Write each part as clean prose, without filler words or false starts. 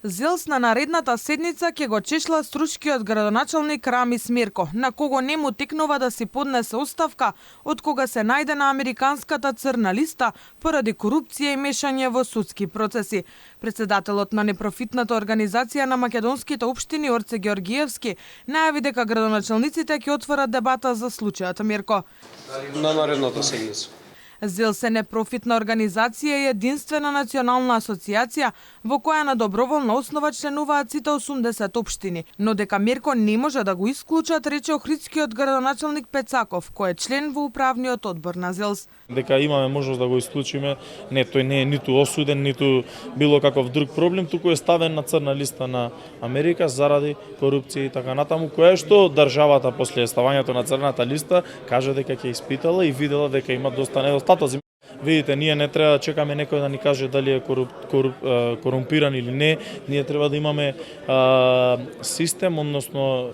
Зелс на наредната седница ќе го чешла струшкиот градоначалник Рамис Мерко, на кого не му текнува да си поднесе оставка од кога се најде на американската црна листа поради корупција и мешање во судски процеси. Председателот на непрофитната организација на македонските општини Орце Георгиевски најави дека градоначалниците ќе отворат дебата за случајот Мерко. На наредната седница. ЗЕЛС е непрофитна организација и единствена национална асоциација во која на доброволна основа членуваат сите 80 општини, но дека Мерко не може да го исклучат, рече охридскиот градоначалник Пецаков, кој е член во управниот одбор на ЗЕЛС. Дека имаме можност да го исклучиме, тој не е ниту осуден, ниту било каков друг проблем, туку е ставен на црна листа на Америка заради корупција и така натаму, која што државата после ставањето на црната листа каже дека ќе испитала и видела дека има доста недостатоци. Видите, ние не треба да чекаме некој да ни каже дали е корумпиран или не. Ние треба да имаме систем, односно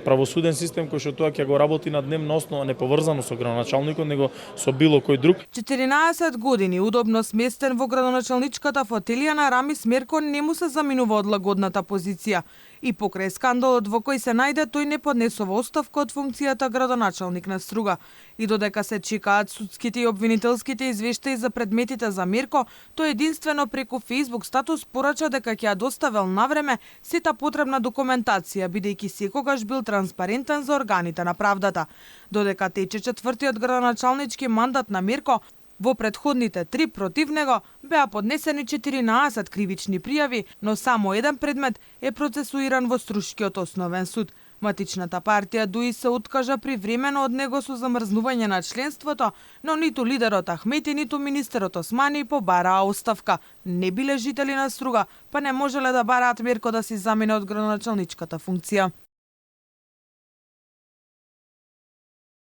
правосуден систем кој што тоа ќе го работи на дневна основа, не поврзано со градоначалникот, него со било кој друг. 14 години удобно сместен во градоначалничката фотелија на Рамис Мерко не му се заминува од лагодната позиција. И покрај скандалот во кој се најде, тој не поднесува оставка од функцијата градоначалник на Струга. И додека се чекаат судските и обвинителските извештаи за предметите за Мерко, тој единствено преку Facebook статус порача дека ќе ја доставил навреме сета потребна документација, бидејќи секогаш бил транспарентен за органите на правдата. Додека тече четвртиот градоначалнички мандат на Мерко, во претходните 3 против него беа поднесени 14 кривични пријави, но само еден предмет е процесуиран во Струшкиот основен суд. Матичната партија ДУИ се откажа привремено од него со замрзнување на членството, но ниту лидерот Ахмети, ниту министерот Османи побараа оставка. Не биле жители на Струга, па не можеле да бараат Мерко да си замине од градоначалничката функција.